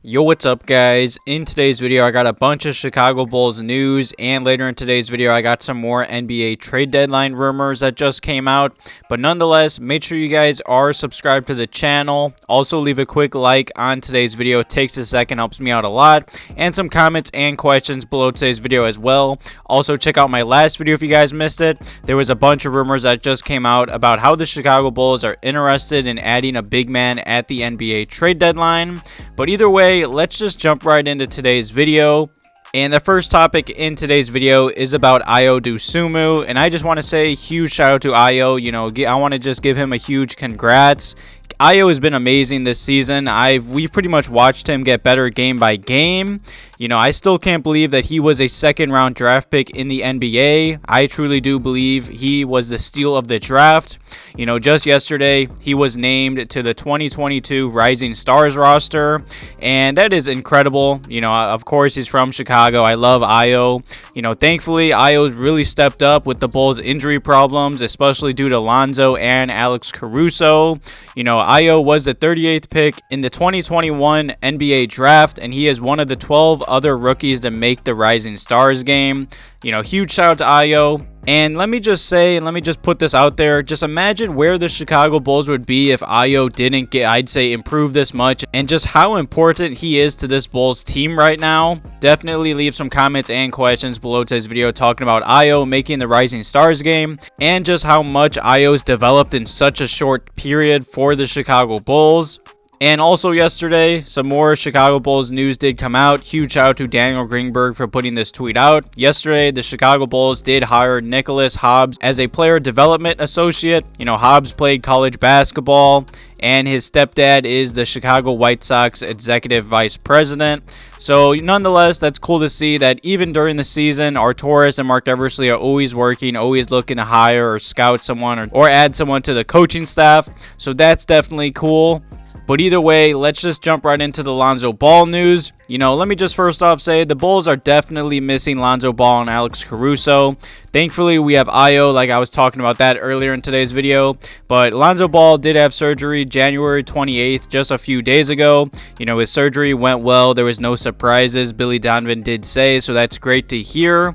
Yo, what's up guys? In today's video I got a bunch of Chicago Bulls news, and later in today's video I got some more NBA trade deadline rumors that just came out. But nonetheless, make sure you guys are subscribed to the channel. Also leave a quick like on today's video. It takes a second, helps me out a lot. And some comments and questions below today's video as well. Also check out my last video if you guys missed it. There was a bunch of rumors that just came out about how the Chicago Bulls are interested in adding a big man at the NBA trade deadline. But either way, let's just jump right into today's video. And the first topic in today's video is about Dosunmu, and I just want to say huge shout out to Ayo. I want to just give him a huge congrats. Ayo has been amazing this season. We've pretty much watched him get better game by game. I still can't believe that he was a second-round draft pick in the NBA. I truly do believe he was the steal of the draft. Just yesterday, he was named to the 2022 Rising Stars roster, and that is incredible. Of course, he's from Chicago. I love Ayo. Thankfully, Ayo really stepped up with the Bulls' injury problems, especially due to Lonzo and Alex Caruso. Ayo was the 38th pick in the 2021 NBA draft, and he is one of the 12 other rookies to make the Rising Stars game. Huge shout out to Ayo. And let me just put this out there. Just imagine where the Chicago Bulls would be if Ayo didn't improve this much, and just how important he is to this Bulls team right now. Definitely leave some comments and questions below today's video talking about Ayo making the Rising Stars game, and just how much Ayo's developed in such a short period for the Chicago Bulls. And also yesterday, some more Chicago Bulls news did come out. Huge shout out to Daniel Greenberg for putting this tweet out. Yesterday, the Chicago Bulls did hire Nicholas Hobbs as a player development associate. Hobbs played college basketball, and his stepdad is the Chicago White Sox executive vice president. So nonetheless, that's cool to see that even during the season, Arturas and Mark Eversley are always working, always looking to hire or scout someone or add someone to the coaching staff. So that's definitely cool. But either way, let's just jump right into the Lonzo Ball news. Let me just first off say the Bulls are definitely missing Lonzo Ball and Alex Caruso. Thankfully, we have Ayo, like I was talking about that earlier in today's video. But Lonzo Ball did have surgery January 28th, just a few days ago. His surgery went well. There was no surprises, Billy Donovan did say, so that's great to hear.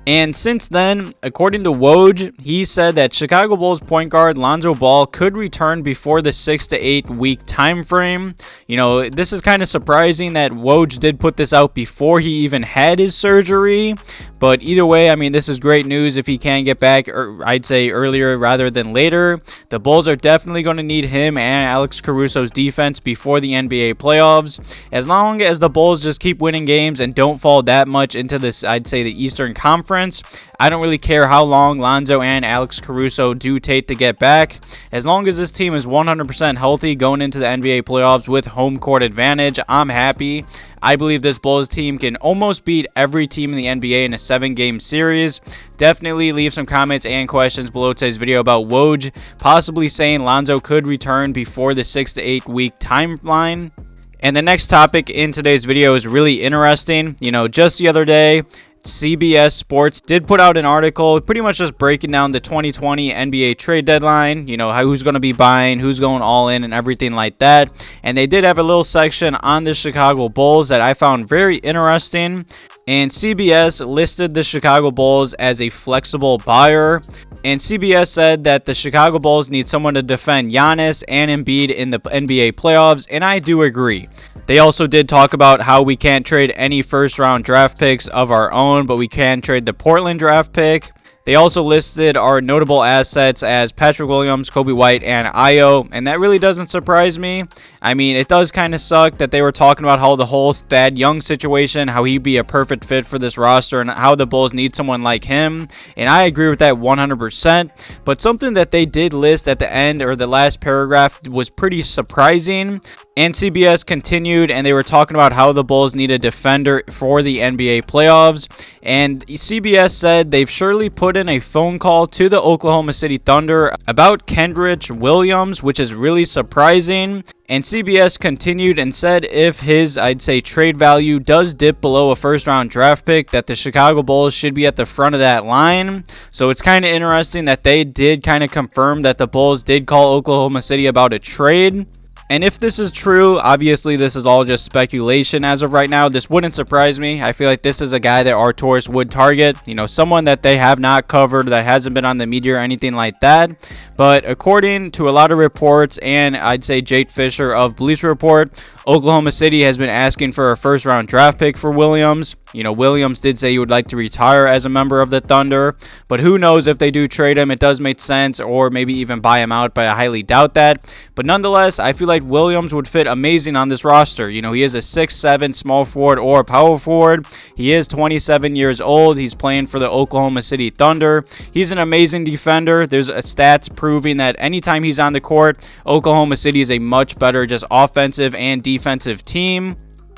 And since then, according to Woj, he said that Chicago Bulls point guard Lonzo Ball could return before the 6 to 8 week time frame. This is kind of surprising that Woj did put this out before he even had his surgery. But either way, this is great news if he can get back, or I'd say earlier rather than later. The Bulls are definitely going to need him and Alex Caruso's defense before the NBA playoffs. As long as the Bulls just keep winning games and don't fall that much into this, I'd say, the Eastern Conference, I don't really care how long Lonzo and Alex Caruso do take to get back. As long as this team is 100% healthy going into the NBA playoffs with home court advantage, I'm happy. I believe this Bulls team can almost beat every team in the NBA in a 7-game series. Definitely leave some comments and questions below today's video about Woj possibly saying Lonzo could return before the 6 to 8 week timeline. And the next topic in today's video is really interesting. Just the other day, CBS Sports did put out an article pretty much just breaking down the 2020 NBA trade deadline, who's going to be buying, who's going all in, and everything like that. And they did have a little section on the Chicago Bulls that I found very interesting. And CBS listed the Chicago Bulls as a flexible buyer. And CBS said that the Chicago Bulls need someone to defend Giannis and Embiid in the NBA playoffs, and I do agree. They also did talk about how we can't trade any first-round draft picks of our own, but we can trade the Portland draft pick. They also listed our notable assets as Patrick Williams, Coby White, and Ayo, and that really doesn't surprise me. It does kind of suck that they were talking about how the whole Thad Young situation, how he'd be a perfect fit for this roster, and how the Bulls need someone like him, and I agree with that 100%. But something that they did list at the end, or the last paragraph, was pretty surprising. And CBS continued, and they were talking about how the Bulls need a defender for the NBA playoffs. And CBS said they've surely put in a phone call to the Oklahoma City Thunder about Kendrick Williams, which is really surprising. And CBS continued and said if his, I'd say, trade value does dip below a first-round draft pick, that the Chicago Bulls should be at the front of that line. So it's kind of interesting that they did kind of confirm that the Bulls did call Oklahoma City about a trade. And if this is true, obviously this is all just speculation as of right now. This wouldn't surprise me. I feel like this is a guy that Arturis would target. You know, someone that they have not covered, that hasn't been on the media or anything like that. But according to a lot of reports, and I'd say Jake Fisher of Bleacher Report, Oklahoma City has been asking for a first-round draft pick for Williams. You know, Williams did say he would like to retire as a member of the Thunder, but who knows if they do trade him. It does make sense, or maybe even buy him out, but I highly doubt that. But nonetheless, I feel like Williams would fit amazing on this roster. You know, he is a 6'7" small forward or power forward. He is 27 years old. He's playing for the Oklahoma City Thunder. He's an amazing defender. There's stats proving that anytime he's on the court, Oklahoma City is a much better just offensive and defensive team.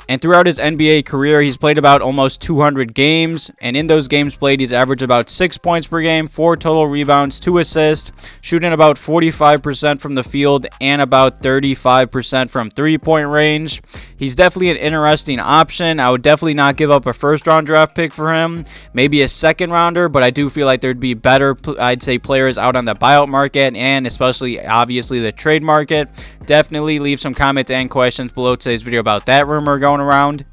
And throughout his NBA career, he's played about almost 200 games. And in those games played, he's averaged about 6 points per game, 4 total rebounds, 2 assists, shooting about 45% from the field and about 35% from three-point range. He's definitely an interesting option. I would definitely not give up a first-round draft pick for him. Maybe a second-rounder, but I do feel like there'd be better, I'd say, players out on the buyout market and especially, obviously, the trade market. Definitely leave some comments and questions below today's video about that rumor going around.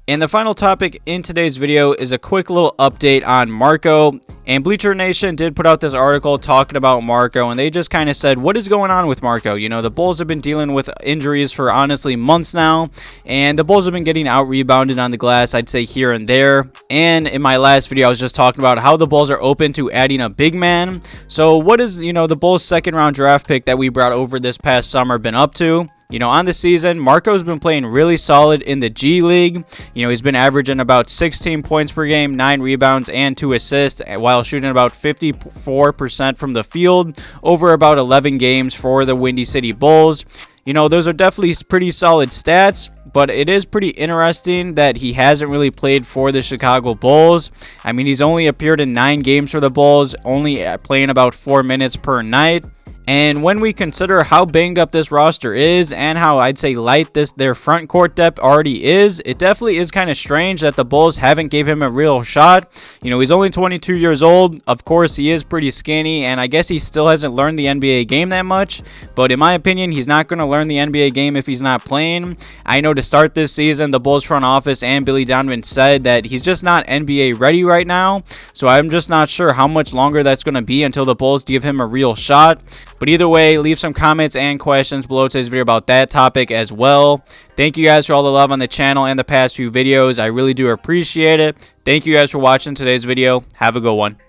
And the final topic in today's video is a quick little update on Marko. And Bleacher Nation did put out this article talking about Marko, and they just kind of said, what is going on with Marko? You know, the Bulls have been dealing with injuries for honestly months now, and the Bulls have been getting out-rebounded on the glass, I'd say here and there. And in my last video, I was just talking about how the Bulls are open to adding a big man. So what is, you know, the Bulls' second-round draft pick that we brought over this past summer been up to? You know, on the season, Marko's been playing really solid in the G League. You know, he's been averaging about 16 points per game, 9 rebounds, and 2 assists, while shooting about 54% from the field over about 11 games for the Windy City Bulls. You know, those are definitely pretty solid stats, but it is pretty interesting that he hasn't really played for the Chicago Bulls. I mean, he's only appeared in 9 games for the Bulls, only playing about 4 minutes per night. And when we consider how banged up this roster is and how I'd say light their front court depth already is, it definitely is kind of strange that the Bulls haven't gave him a real shot. You know, he's only 22 years old. Of course, he is pretty skinny, and I guess he still hasn't learned the NBA game that much. But in my opinion, he's not going to learn the NBA game if he's not playing. I know to start this season, the Bulls front office and Billy Donovan said that he's just not NBA ready right now. So I'm just not sure how much longer that's going to be until the Bulls give him a real shot. But either way, leave some comments and questions below today's video about that topic as well. Thank you guys for all the love on the channel and the past few videos. I really do appreciate it. Thank you guys for watching today's video. Have a good one.